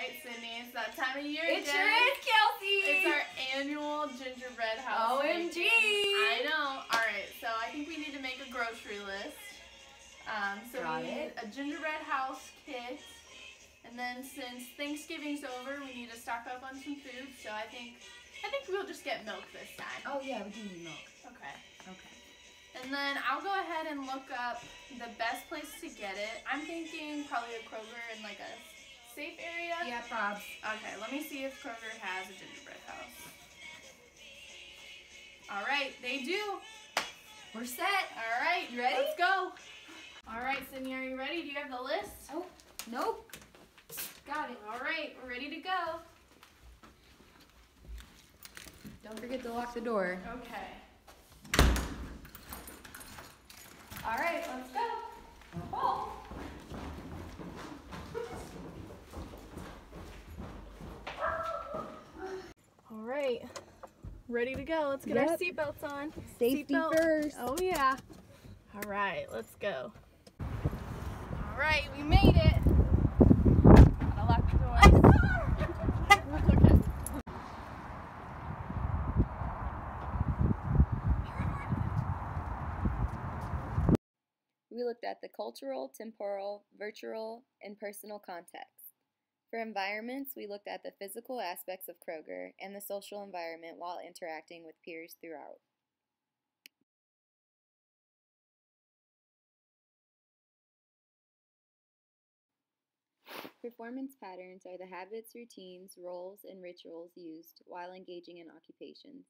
right, Sydney, it's that time of year It again. sure is, Kelsey! It's our annual gingerbread house. OMG! I know. Alright, so I think we need to make a grocery list. So we need a gingerbread house kit. And then since Thanksgiving's over, we need to stock up on some food. So I think we'll just get milk this time. Oh yeah, we do need milk. Okay. Okay. And then I'll go ahead and look up the best place to get it. I'm thinking probably a Kroger in like a safe area. Yeah, probs. Okay, let me see if Kroger has a gingerbread house. All right, they do. We're set. All right, You ready? Let's go. All right, Sydney, are you ready? Do you have the list? Oh, nope. Got it. All right, we're ready to go. Don't forget to lock the door. Okay. All right, let's go. Oh. All right, ready to go. Let's get our seatbelts on. Safety first. Oh yeah. All right, let's go. All right, we made it. Gotta lock the door. Okay. We looked at the cultural, temporal, virtual, and personal context. For environments, we looked at the physical aspects of Kroger and the social environment while interacting with peers throughout. Performance patterns are the habits, routines, roles, and rituals used while engaging in occupations.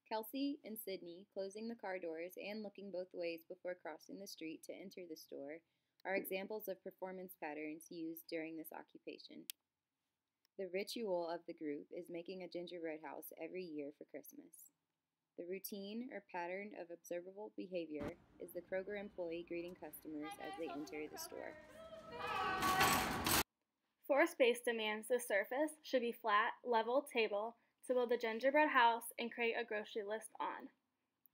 Kelsey and Sydney closing the car doors and looking both ways before crossing the street to enter the store are examples of performance patterns used during this occupation. The ritual of the group is making a gingerbread house every year for Christmas. The routine or pattern of observable behavior is the Kroger employee greeting customers as they enter the store. For space demands, the surface should be flat, level table to build a gingerbread house and create a grocery list on.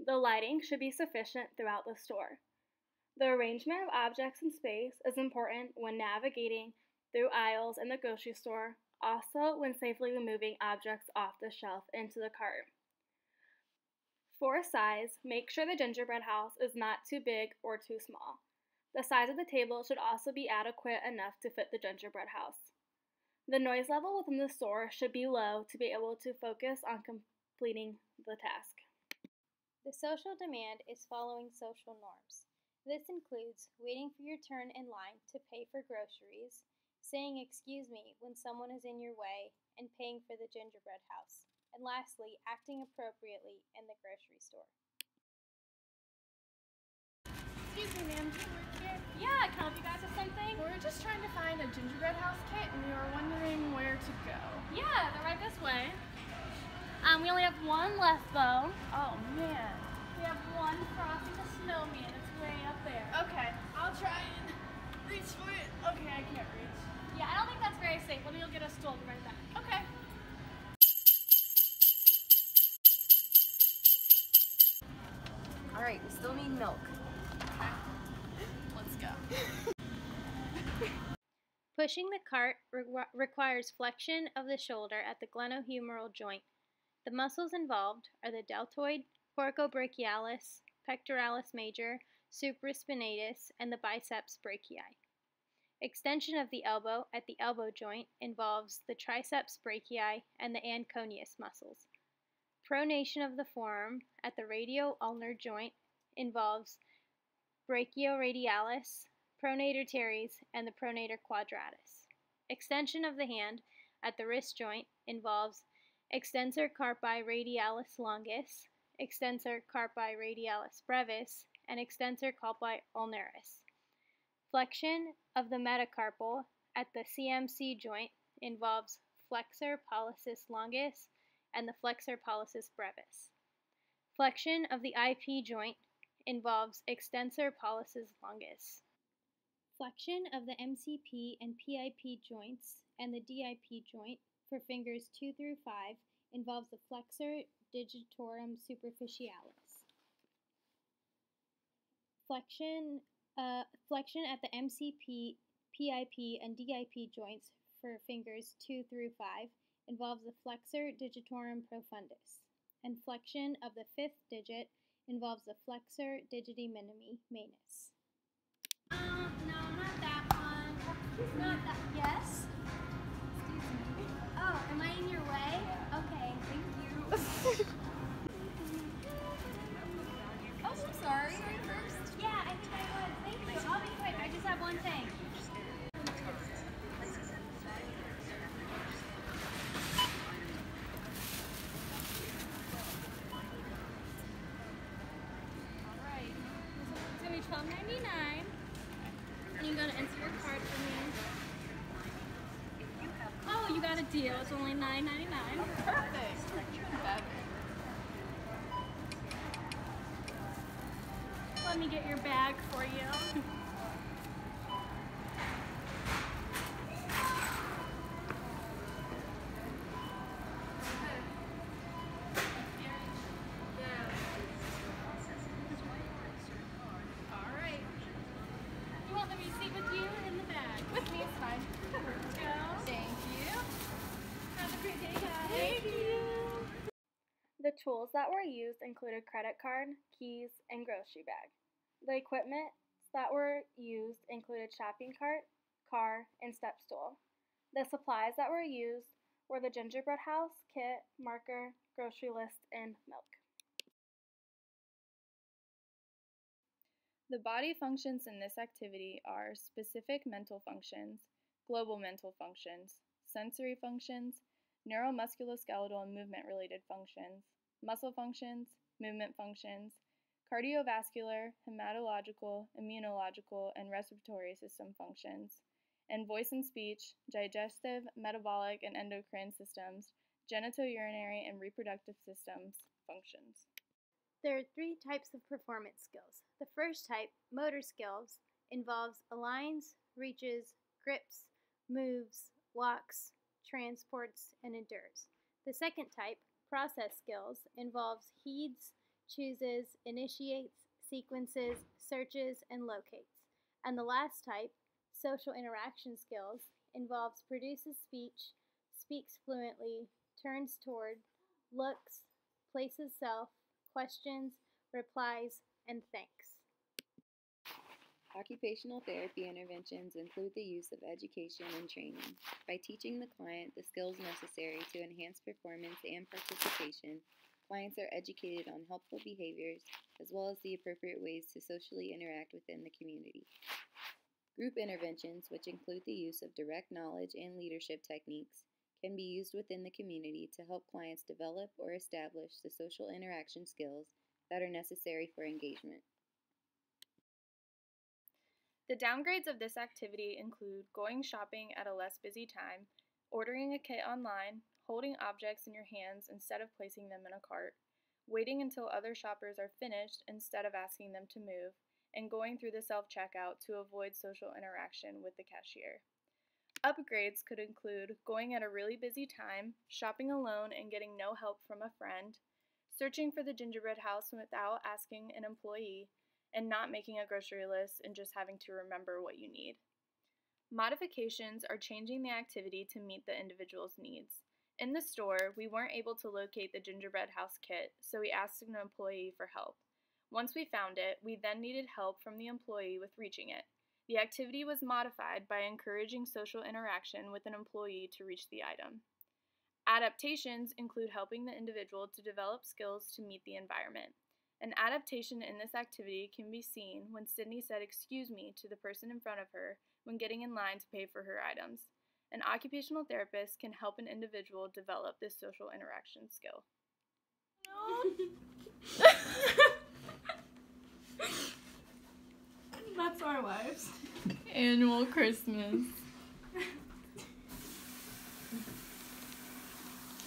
The lighting should be sufficient throughout the store. The arrangement of objects in space is important when navigating through aisles in the grocery store, also when safely removing objects off the shelf into the cart. For size, make sure the gingerbread house is not too big or too small. The size of the table should also be adequate enough to fit the gingerbread house. The noise level within the store should be low to be able to focus on completing the task. The social demand is following social norms. This includes waiting for your turn in line to pay for groceries, saying excuse me when someone is in your way, and paying for the gingerbread house. And lastly, acting appropriately in the grocery store. Excuse me, ma'am, do you work here? Yeah, can I help you guys with something? We're just trying to find a gingerbread house kit, and we were wondering where to go. Yeah, they're right this way. We only have one left though. Oh, man. We have one Frosty the Snowman. It's way up there. Okay, I'll try and reach for it. Okay, I can't reach. Yeah, I don't think that's very safe. Let me go get a stool and be right back. Okay. All right, we still need milk. Okay. Let's go. Pushing the cart requires flexion of the shoulder at the glenohumeral joint. The muscles involved are the deltoid, coracobrachialis, pectoralis major, supraspinatus, and the biceps brachii. Extension of the elbow at the elbow joint involves the triceps brachii and the anconeus muscles. Pronation of the forearm at the radio-ulnar joint involves brachioradialis, pronator teres, and the pronator quadratus. Extension of the hand at the wrist joint involves extensor carpi radialis longus, extensor carpi radialis brevis, and extensor carpi ulnaris. Flexion of the metacarpal at the CMC joint involves flexor pollicis longus and the flexor pollicis brevis. Flexion of the IP joint involves extensor pollicis longus. Flexion of the MCP and PIP joints and the DIP joint for fingers 2 through 5 involves the flexor digitorum superficialis. Flexion at the MCP, PIP, and DIP joints for fingers 2 through 5 involves the flexor digitorum profundus, and flexion of the 5th digit involves the flexor digiti minimi manus. No, not that one. Not that. Yes? Oh, am I in your way? Okay, thank you. Oh, I'm sorry. Are you first? Yeah, I think I was. Thank you. I'll be quick. I just have one thing. Alright, it's going to be $12.99. And you're going to enter your card for me. Oh, you got a deal. It's only $9.99. Perfect. Even better. Let me get your bag for you. Alright. You want the receipt with you or in the bag? With me, it's fine. Let's go. Thank you. Have a great day, guys. Thank you. The tools that were used included credit card, keys, and grocery bag. The equipment that were used included shopping cart, car, and step stool. The supplies that were used were the gingerbread house, kit, marker, grocery list, and milk. The body functions in this activity are specific mental functions, global mental functions, sensory functions, neuromusculoskeletal and movement-related functions, muscle functions, movement functions, cardiovascular, hematological, immunological, and respiratory system functions, and voice and speech, digestive, metabolic, and endocrine systems, genitourinary and reproductive systems functions. There are 3 types of performance skills. The first type, motor skills, involves aligns, reaches, grips, moves, walks, transports, and endures. The second type, process skills, involves heeds, chooses, initiates, sequences, searches, and locates. And the last type, social interaction skills, involves produces speech, speaks fluently, turns toward, looks, places self, questions, replies, and thanks. Occupational therapy interventions include the use of education and training. By teaching the client the skills necessary to enhance performance and participation, clients are educated on helpful behaviors as well as the appropriate ways to socially interact within the community. Group interventions, which include the use of direct knowledge and leadership techniques, can be used within the community to help clients develop or establish the social interaction skills that are necessary for engagement. The downgrades of this activity include going shopping at a less busy time, ordering a kit online, holding objects in your hands instead of placing them in a cart, waiting until other shoppers are finished instead of asking them to move, and going through the self-checkout to avoid social interaction with the cashier. Upgrades could include going at a really busy time, shopping alone and getting no help from a friend, searching for the gingerbread house without asking an employee, and not making a grocery list and just having to remember what you need. Modifications are changing the activity to meet the individual's needs. In the store, we weren't able to locate the gingerbread house kit, so we asked an employee for help. Once we found it, we then needed help from the employee with reaching it. The activity was modified by encouraging social interaction with an employee to reach the item. Adaptations include helping the individual to develop skills to meet the environment. An adaptation in this activity can be seen when Sydney said "excuse me" to the person in front of her when getting in line to pay for her items. An occupational therapist can help an individual develop this social interaction skill. That's our lives. Annual Christmas.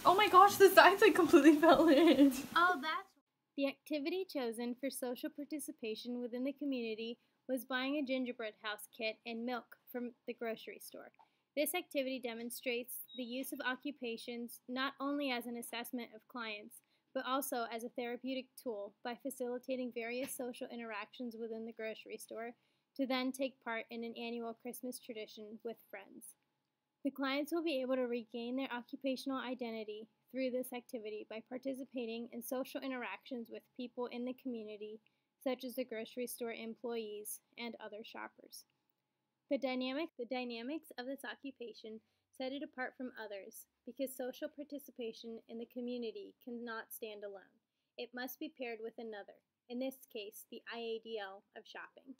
Oh my gosh, the sides like completely fell in. Oh, that's the activity chosen for social participation within the community was buying a gingerbread house kit and milk from the grocery store. This activity demonstrates the use of occupations not only as an assessment of clients, but also as a therapeutic tool by facilitating various social interactions within the grocery store to then take part in an annual Christmas tradition with friends. The clients will be able to regain their occupational identity through this activity by participating in social interactions with people in the community, such as the grocery store employees and other shoppers. The dynamics of this occupation set it apart from others because social participation in the community cannot stand alone. It must be paired with another, in this case, the IADL of shopping.